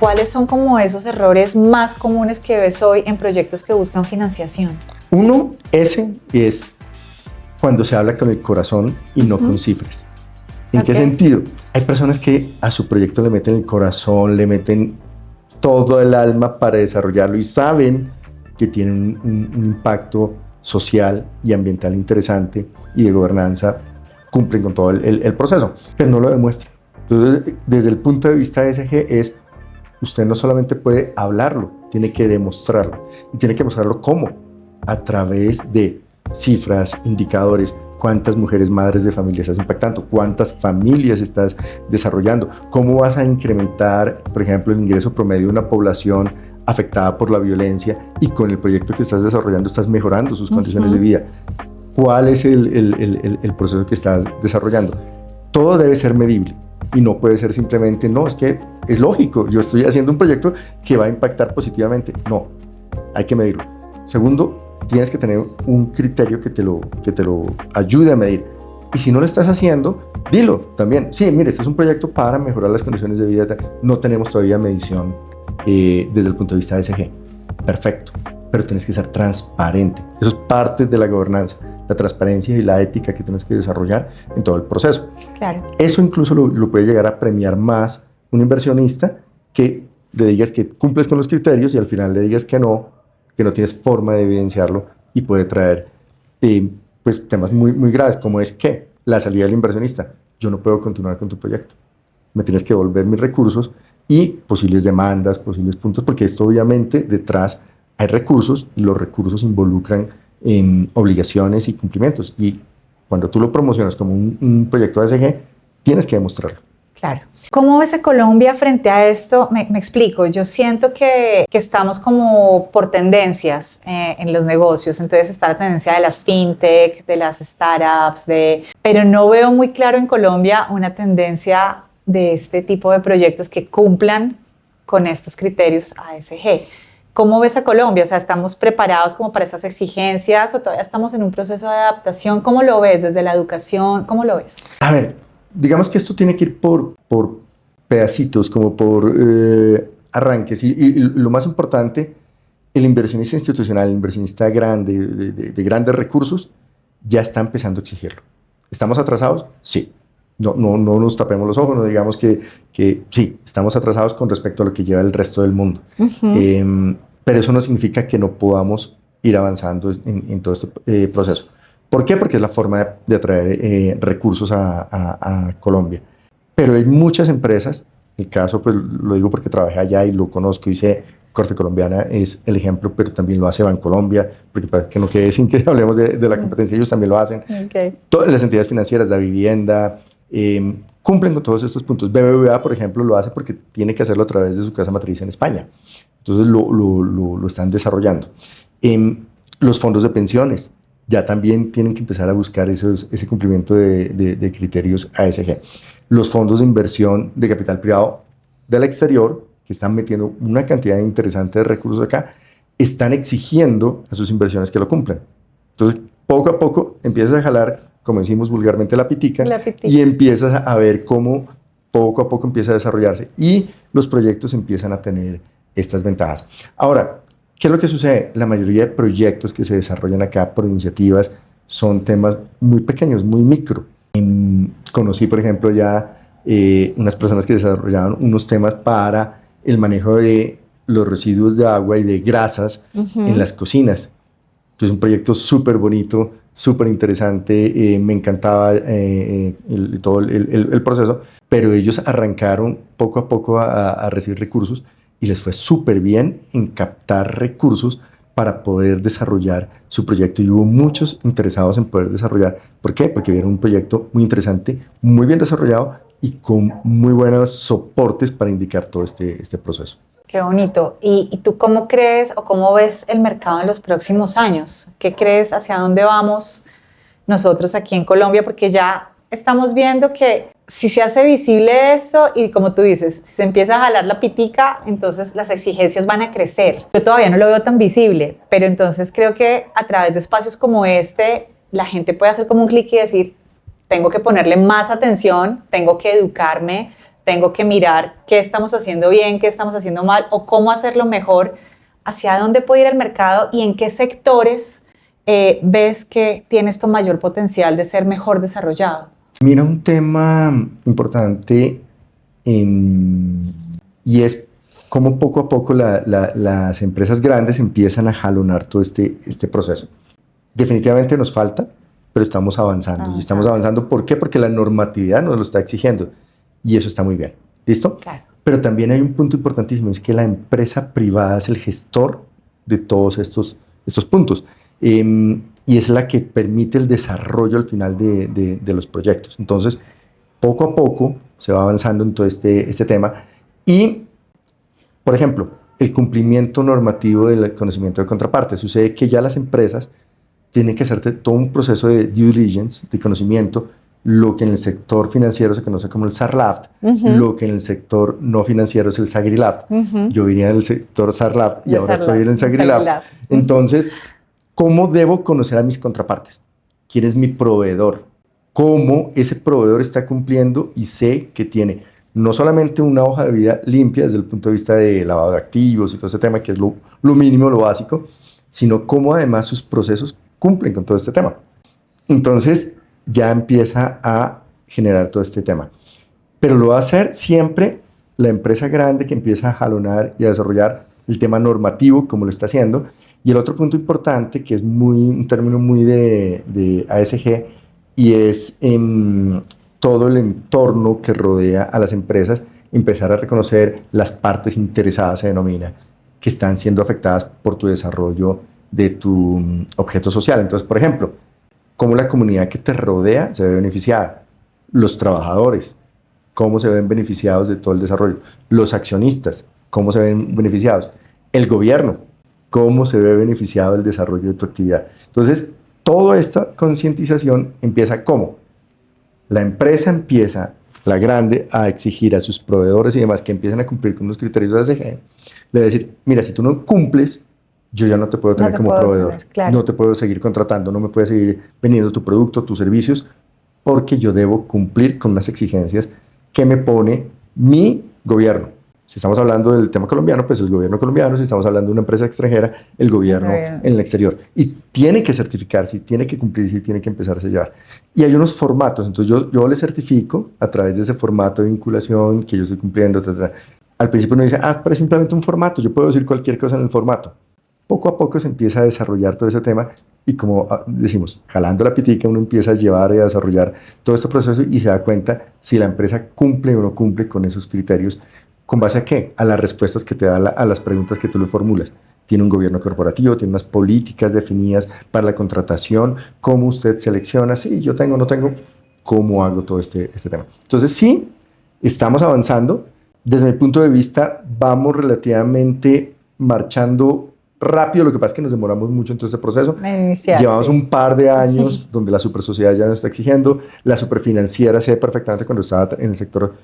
¿cuáles son como esos errores más comunes que ves hoy en proyectos que buscan financiación? Uno, ese es cuando se habla con el corazón y no con cifras. ¿En qué sentido? Hay personas que a su proyecto le meten el corazón, le meten todo el alma para desarrollarlo y saben que tienen un impacto social y ambiental interesante y de gobernanza, cumplen con todo el proceso, pero no lo demuestran. Entonces, desde el punto de vista de ESG es, usted no solamente puede hablarlo, tiene que demostrarlo. Y tiene que mostrarlo ¿cómo? A través de cifras, indicadores, cuántas mujeres madres de familia estás impactando, cuántas familias estás desarrollando, cómo vas a incrementar, por ejemplo, el ingreso promedio de una población afectada por la violencia y con el proyecto que estás desarrollando estás mejorando sus condiciones de vida. ¿Cuál es el proceso que estás desarrollando? Todo debe ser medible y no puede ser simplemente, no, es que es lógico, yo estoy haciendo un proyecto que va a impactar positivamente. No, hay que medirlo. Segundo, tienes que tener un criterio que te lo ayude a medir. Y si no lo estás haciendo, dilo también. Sí, mire, este es un proyecto para mejorar las condiciones de vida. No tenemos todavía medición desde el punto de vista de ESG. Perfecto, pero tienes que ser transparente. Eso es parte de la gobernanza, la transparencia y la ética que tienes que desarrollar en todo el proceso. Claro. Eso incluso lo puede llegar a premiar más un inversionista que le digas que cumples con los criterios y al final le digas que no tienes forma de evidenciarlo y puede traer pues, temas muy, muy graves, como es que la salida del inversionista. Yo no puedo continuar con tu proyecto. Me tienes que devolver mis recursos y posibles demandas, posibles puntos, porque esto obviamente detrás hay recursos y los recursos involucran obligaciones y cumplimientos. Y cuando tú lo promocionas como un proyecto ASG, tienes que demostrarlo. Claro. ¿Cómo ves a Colombia frente a esto? Me explico, yo siento que estamos como por tendencias en los negocios, entonces está la tendencia de las fintech, de las startups, pero no veo muy claro en Colombia una tendencia de este tipo de proyectos que cumplan con estos criterios ASG. ¿Cómo ves a Colombia? O sea, ¿estamos preparados como para estas exigencias o todavía estamos en un proceso de adaptación? ¿Cómo lo ves desde la educación? ¿Cómo lo ves? A ver, digamos que esto tiene que ir por pedacitos, como por arranques. Y lo más importante, el inversionista institucional, el inversionista grande, de grandes recursos, ya está empezando a exigirlo. ¿Estamos atrasados? Sí. No nos tapemos los ojos, no digamos que sí, estamos atrasados con respecto a lo que lleva el resto del mundo. Pero eso no significa que no podamos ir avanzando en todo este proceso. ¿Por qué? Porque es la forma de atraer recursos a Colombia. Pero hay muchas empresas, el caso pues lo digo porque trabajé allá y lo conozco, hice Corte Colombiana es el ejemplo, pero también lo hace Bancolombia, porque para que no quede sin que hablemos de la competencia, ellos también lo hacen. Okay. Todas las entidades financieras, la vivienda, cumplen con todos estos puntos. BBVA, por ejemplo, lo hace porque tiene que hacerlo a través de su casa matriz en España. Entonces lo están desarrollando. Los fondos de pensiones ya también tienen que empezar a buscar ese cumplimiento de criterios ASG. Los fondos de inversión de capital privado del exterior, que están metiendo una cantidad interesante de recursos acá, están exigiendo a sus inversiones que lo cumplan. Entonces, poco a poco empiezas a jalar, como decimos vulgarmente, la pitica. Y empiezas a ver cómo poco a poco empieza a desarrollarse y los proyectos empiezan a tener estas ventajas. Ahora, ¿qué es lo que sucede? La mayoría de proyectos que se desarrollan acá por iniciativas son temas muy pequeños, muy micro. Conocí, por ejemplo, ya unas personas que desarrollaban unos temas para el manejo de los residuos de agua y de grasas en las cocinas, que es un proyecto súper bonito, súper interesante, me encantaba todo el proceso, pero ellos arrancaron poco a poco a recibir recursos y les fue súper bien en captar recursos para poder desarrollar su proyecto y hubo muchos interesados en poder desarrollar. ¿Por qué? Porque vieron un proyecto muy interesante, muy bien desarrollado y con muy buenos soportes para indicar todo este proceso. Qué bonito. ¿Y tú cómo crees o cómo ves el mercado en los próximos años? ¿Qué crees hacia dónde vamos nosotros aquí en Colombia? Porque ya estamos viendo que si se hace visible esto y como tú dices, si se empieza a jalar la pitica, entonces las exigencias van a crecer. Yo todavía no lo veo tan visible, pero entonces creo que a través de espacios como este, la gente puede hacer como un clic y decir, tengo que ponerle más atención, tengo que educarme, tengo que mirar qué estamos haciendo bien, qué estamos haciendo mal o cómo hacerlo mejor, hacia dónde puede ir el mercado y en qué sectores ves que tiene esto mayor potencial de ser mejor desarrollado. Mira, un tema importante y es cómo poco a poco las empresas grandes empiezan a jalonar todo este proceso. Definitivamente nos falta, pero estamos avanzando. Y estamos avanzando, ¿por qué? Porque la normatividad nos lo está exigiendo y eso está muy bien. ¿Listo? Claro. Pero también hay un punto importantísimo, es que la empresa privada es el gestor de todos estos puntos. Y es la que permite el desarrollo al final de los proyectos. Entonces, poco a poco se va avanzando en todo este tema. Y, por ejemplo, el cumplimiento normativo del conocimiento de contraparte. Sucede que ya las empresas tienen que hacer todo un proceso de due diligence, de conocimiento, lo que en el sector financiero se conoce como el SARLAFT, lo que en el sector no financiero es el SAGRILAFT. Yo venía del sector SARLAFT y ahora estoy en el SAGRILAFT. Entonces, ¿cómo debo conocer a mis contrapartes? ¿Quién es mi proveedor? ¿Cómo ese proveedor está cumpliendo? Y sé que tiene no solamente una hoja de vida limpia desde el punto de vista de lavado de activos y todo ese tema, que es lo mínimo, lo básico, sino cómo además sus procesos cumplen con todo este tema. Entonces, ya empieza a generar todo este tema. Pero lo va a hacer siempre la empresa grande que empieza a jalonar y a desarrollar el tema normativo, como lo está haciendo. Y el otro punto importante, que es un término muy de ASG, y es todo el entorno que rodea a las empresas, empezar a reconocer las partes interesadas, se denomina, que están siendo afectadas por tu desarrollo de tu objeto social. Entonces, por ejemplo, cómo la comunidad que te rodea se ve beneficiada, los trabajadores, cómo se ven beneficiados de todo el desarrollo, los accionistas, cómo se ven beneficiados, el gobierno, cómo se ve beneficiado el desarrollo de tu actividad. Entonces, toda esta concientización empieza ¿cómo? La empresa empieza, la grande, a exigir a sus proveedores y demás que empiecen a cumplir con los criterios de ASG, le va a decir, mira, si tú no cumples, yo ya no te puedo tener como proveedor, claro. No te puedo seguir contratando, no me puedes seguir vendiendo tu producto, tus servicios, porque yo debo cumplir con unas exigencias que me pone mi gobierno. Si estamos hablando del tema colombiano, pues el gobierno colombiano. Si estamos hablando de una empresa extranjera, el gobierno en el exterior. Y tiene que certificarse, tiene que cumplirse, tiene que empezar a sellar. Y hay unos formatos, entonces yo le certifico a través de ese formato de vinculación que yo estoy cumpliendo, etc. Al principio uno dice, pero es simplemente un formato, yo puedo decir cualquier cosa en el formato. Poco a poco se empieza a desarrollar todo ese tema y como decimos, jalando la pitica, uno empieza a llevar y a desarrollar todo este proceso y se da cuenta si la empresa cumple o no cumple con esos criterios. ¿Con base a qué? A las respuestas que te da a las preguntas que tú le formulas. Tiene un gobierno corporativo, tiene unas políticas definidas para la contratación, cómo usted selecciona, sí, yo tengo, no tengo, cómo hago todo este tema. Entonces sí, estamos avanzando. Desde mi punto de vista, vamos relativamente marchando rápido, lo que pasa es que nos demoramos mucho en todo este proceso. Llevamos un par de años donde la supersociedad ya nos está exigiendo, la superfinanciera sé perfectamente cuando estaba en el sector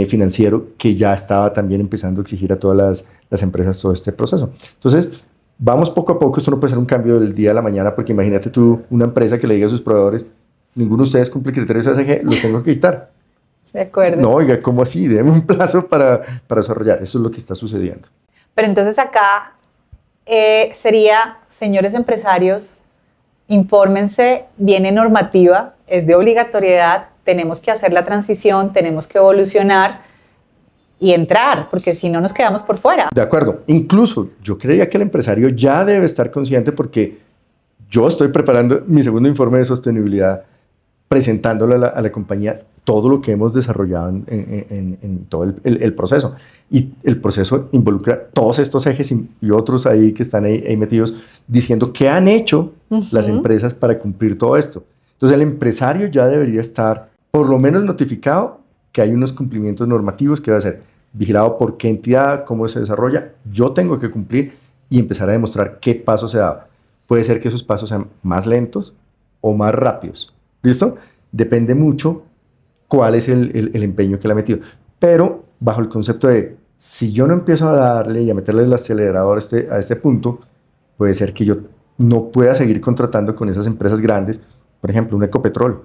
financiero que ya estaba también empezando a exigir a todas las empresas todo este proceso. Entonces, vamos poco a poco, esto no puede ser un cambio del día a la mañana, porque imagínate tú una empresa que le diga a sus proveedores, ninguno de ustedes cumple criterios ASG, los tengo que quitar. De acuerdo. No, oiga, ¿cómo así? Deme un plazo para desarrollar. Eso es lo que está sucediendo. Pero entonces acá sería, señores empresarios, infórmense, viene normativa, es de obligatoriedad, tenemos que hacer la transición, tenemos que evolucionar y entrar, porque si no nos quedamos por fuera. De acuerdo. Incluso yo creía que el empresario ya debe estar consciente porque yo estoy preparando mi segundo informe de sostenibilidad, presentándole a la compañía todo lo que hemos desarrollado en todo el proceso. Y el proceso involucra todos estos ejes y otros ahí que están ahí metidos, diciendo qué han hecho las empresas para cumplir todo esto. Entonces el empresario ya debería estar por lo menos notificado que hay unos cumplimientos normativos que va a ser vigilado por qué entidad, cómo se desarrolla. Yo tengo que cumplir y empezar a demostrar qué pasos se da. Puede ser que esos pasos sean más lentos o más rápidos. ¿Listo? Depende mucho cuál es el empeño que le ha metido. Pero bajo el concepto de, si yo no empiezo a darle y a meterle el acelerador a este punto, puede ser que yo no pueda seguir contratando con esas empresas grandes. Por ejemplo, un Ecopetrol.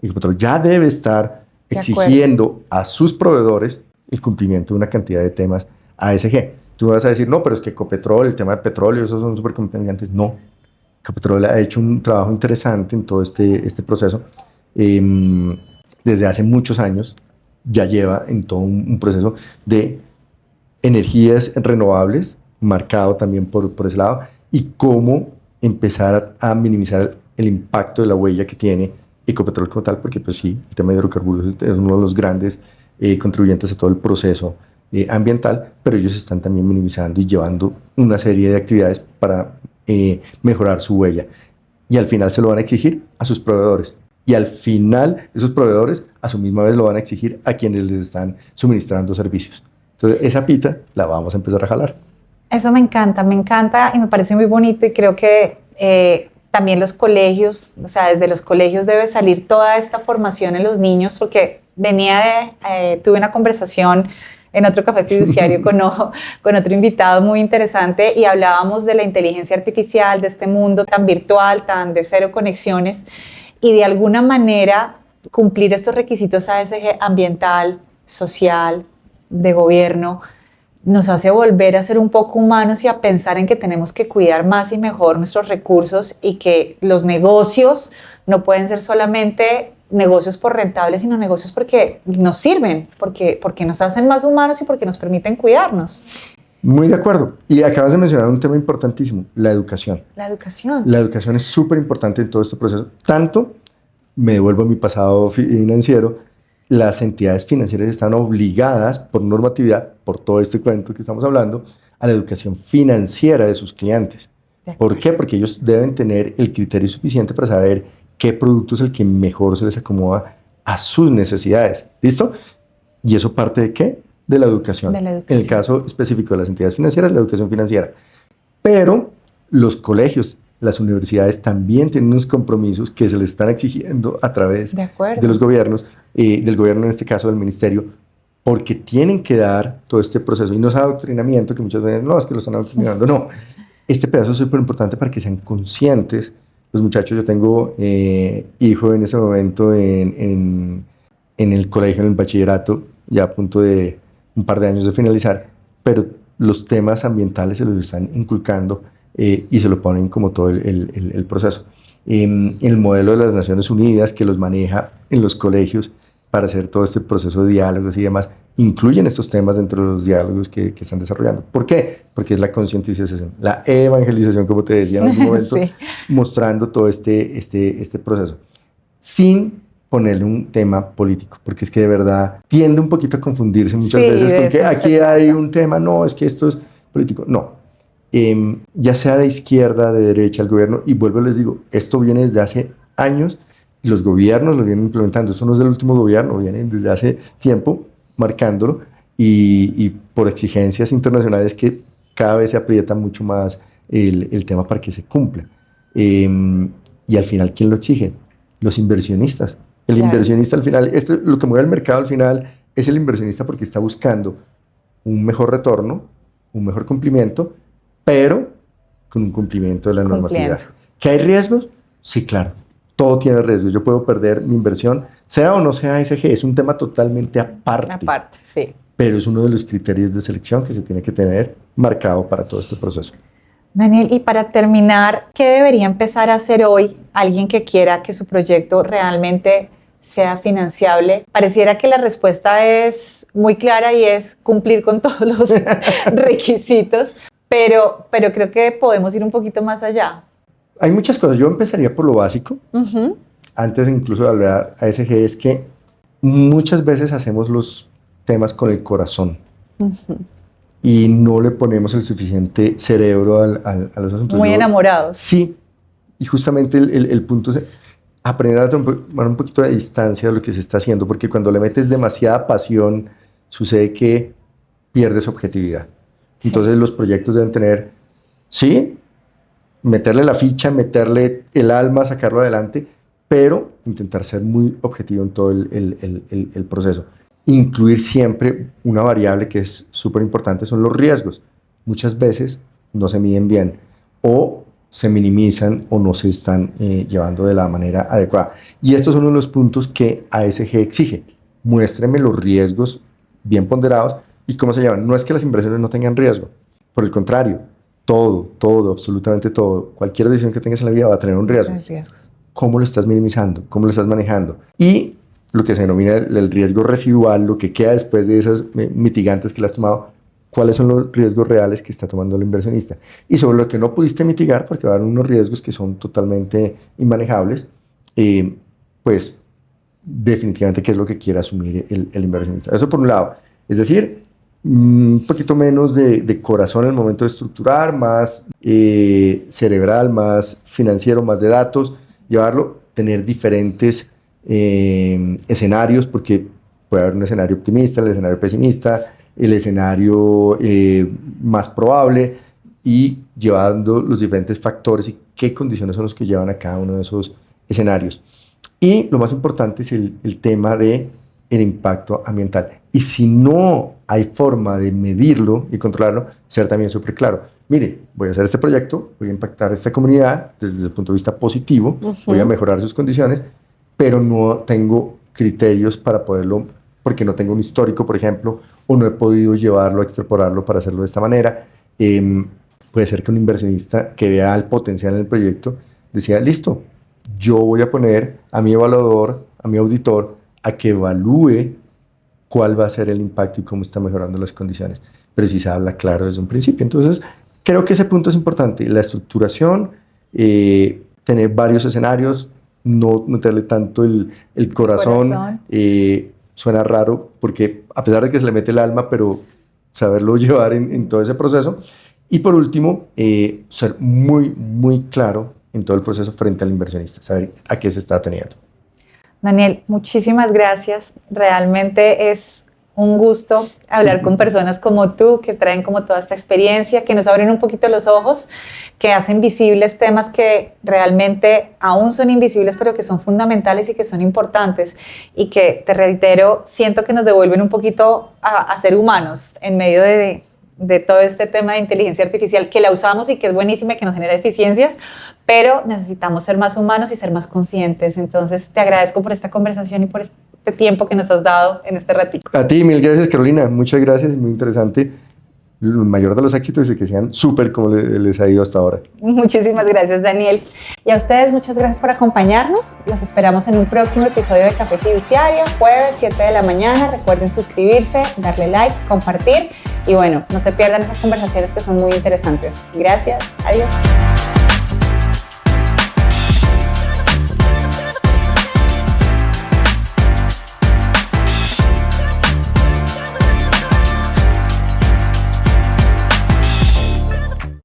Ecopetrol ya debe estar exigiendo a sus proveedores el cumplimiento de una cantidad de temas ASG. Tú vas a decir, no, pero es que Ecopetrol, el tema de petróleo, esos son súper contaminantes. No, Ecopetrol ha hecho un trabajo interesante en todo este proceso. Desde hace muchos años ya lleva en todo un proceso de energías renovables, marcado también por ese lado, y cómo empezar a minimizar el impacto de la huella que tiene Ecopetrol como tal, porque pues sí, el tema de hidrocarburos es uno de los grandes contribuyentes a todo el proceso ambiental, pero ellos están también minimizando y llevando una serie de actividades para mejorar su huella. Y al final se lo van a exigir a sus proveedores. Y al final esos proveedores a su misma vez lo van a exigir a quienes les están suministrando servicios. Entonces esa pita la vamos a empezar a jalar. Eso me encanta y me parece muy bonito, y creo que también los colegios, o sea, desde los colegios debe salir toda esta formación en los niños, porque tuve una conversación en otro café fiduciario con otro invitado muy interesante, y hablábamos de la inteligencia artificial, de este mundo tan virtual, tan de cero conexiones, y de alguna manera cumplir estos requisitos ASG ambiental, social, de gobierno, nos hace volver a ser un poco humanos y a pensar en que tenemos que cuidar más y mejor nuestros recursos, y que los negocios no pueden ser solamente negocios por rentables, sino negocios porque nos sirven, porque nos hacen más humanos y porque nos permiten cuidarnos. Muy de acuerdo. Y acabas de mencionar un tema importantísimo, la educación. La educación. La educación es súper importante en todo este proceso. Tanto, me devuelvo a mi pasado financiero, las entidades financieras están obligadas por normatividad, por todo este cuento que estamos hablando, a la educación financiera de sus clientes. ¿Por qué? Porque ellos deben tener el criterio suficiente para saber qué producto es el que mejor se les acomoda a sus necesidades. ¿Listo? ¿Y eso parte de qué? De la educación. En el caso específico de las entidades financieras, la educación financiera. Pero los colegios, las universidades también tienen unos compromisos que se les están exigiendo a través de los gobiernos, del gobierno en este caso del ministerio, porque tienen que dar todo este proceso. Y no es adoctrinamiento, que muchas veces, no, es que lo están adoctrinando, no. Este pedazo es súper importante para que sean conscientes los muchachos. Yo tengo hijo en ese momento en el colegio, en el bachillerato, ya a punto de un par de años de finalizar, pero los temas ambientales se los están inculcando y se lo ponen como todo el proceso. El modelo de las Naciones Unidas, que los maneja en los colegios para hacer todo este proceso de diálogos y demás, incluyen estos temas dentro de los diálogos que están desarrollando. ¿Por qué? Porque es la concientización, la evangelización, como te decía en algún momento, sí, mostrando todo este proceso, sin ponerle un tema político, porque es que de verdad tiende un poquito a confundirse muchas veces con que aquí hay un tema, no, es que esto es político. No, ya sea de izquierda, de derecha, el gobierno, y vuelvo y les digo, esto viene desde hace años, y los gobiernos lo vienen implementando. Esto no es del último gobierno, viene desde hace tiempo marcándolo, y por exigencias internacionales que cada vez se aprieta mucho más el tema para que se cumpla. Y al final, ¿quién lo exige? Los inversionistas. El inversionista al final, lo que mueve el mercado al final es el inversionista, porque está buscando un mejor retorno, un mejor cumplimiento, pero con un cumplimiento de la normatividad. ¿Que hay riesgos? Sí, claro. Todo tiene riesgos. Yo puedo perder mi inversión, sea o no sea ASG, es un tema totalmente aparte. Aparte, sí. Pero es uno de los criterios de selección que se tiene que tener marcado para todo este proceso. Daniel, y para terminar, ¿qué debería empezar a hacer hoy alguien que quiera que su proyecto realmente sea financiable? Pareciera que la respuesta es muy clara y es cumplir con todos los requisitos, pero creo que podemos ir un poquito más allá. Hay muchas cosas. Yo empezaría por lo básico. Antes incluso de hablar ASG, es que muchas veces hacemos los temas con el corazón. Y no le ponemos el suficiente cerebro a los asuntos. Muy enamorados. Sí, y justamente el punto es aprender a tomar un poquito de distancia de lo que se está haciendo, porque cuando le metes demasiada pasión, sucede que pierdes objetividad. Sí. Entonces los proyectos deben tener, sí, meterle la ficha, meterle el alma, sacarlo adelante, pero intentar ser muy objetivo en todo el proceso. Incluir siempre una variable que es súper importante, son los riesgos. Muchas veces no se miden bien, o se minimizan, o no se están llevando de la manera adecuada. Y estos son uno de los puntos que ASG exige. Muéstreme los riesgos bien ponderados. ¿Y cómo se llaman? No es que las inversiones no tengan riesgo, por el contrario, todo, absolutamente todo, cualquier decisión que tengas en la vida va a tener un riesgo. Riesgos. ¿Cómo lo estás minimizando? ¿Cómo lo estás manejando? Y lo que se denomina el riesgo residual, lo que queda después de esas mitigantes que le has tomado, cuáles son los riesgos reales que está tomando el inversionista. Y sobre lo que no pudiste mitigar, porque va a haber unos riesgos que son totalmente inmanejables, pues definitivamente qué es lo que quiere asumir el inversionista. Eso por un lado. Es decir, un poquito menos de corazón en el momento de estructurar, más cerebral, más financiero, más de datos, llevarlo, tener diferentes escenarios, porque puede haber un escenario optimista, el escenario pesimista, el escenario más probable, y llevando los diferentes factores y qué condiciones son los que llevan a cada uno de esos escenarios. Y lo más importante es el tema del impacto ambiental. Y si no hay forma de medirlo y controlarlo, ser también súper claro. Mire, voy a hacer este proyecto, voy a impactar a esta comunidad desde el punto de vista positivo, voy a mejorar sus condiciones, pero no tengo criterios para poderlo, porque no tengo un histórico, por ejemplo, o no he podido llevarlo, extrapolarlo para hacerlo de esta manera. Puede ser que un inversionista que vea el potencial en el proyecto decida, listo, yo voy a poner a mi evaluador, a mi auditor, a que evalúe cuál va a ser el impacto y cómo está mejorando las condiciones. Pero si se habla claro desde un principio. Entonces, creo que ese punto es importante. La estructuración, tener varios escenarios, no meterle tanto el corazón. Suena raro porque a pesar de que se le mete el alma, pero saberlo llevar en todo ese proceso. Y por último, ser muy claro en todo el proceso frente al inversionista, saber a qué se está teniendo. Daniel, muchísimas gracias. Realmente es un gusto hablar con personas como tú, que traen como toda esta experiencia, que nos abren un poquito los ojos, que hacen visibles temas que realmente aún son invisibles, pero que son fundamentales y que son importantes, y que, te reitero, siento que nos devuelven un poquito a ser humanos en medio de todo este tema de inteligencia artificial, que la usamos y que es buenísima y que nos genera eficiencias, pero necesitamos ser más humanos y ser más conscientes. Entonces, te agradezco por esta conversación y por este tiempo que nos has dado en este ratito. A ti, mil gracias, Carolina. Muchas gracias, muy interesante. El mayor de los éxitos y que sean súper como les ha ido hasta ahora. Muchísimas gracias, Daniel. Y a ustedes, muchas gracias por acompañarnos. Los esperamos en un próximo episodio de Café Fiduciario, jueves 7 de la mañana. Recuerden suscribirse, darle like, compartir y bueno, no se pierdan esas conversaciones que son muy interesantes. Gracias, adiós.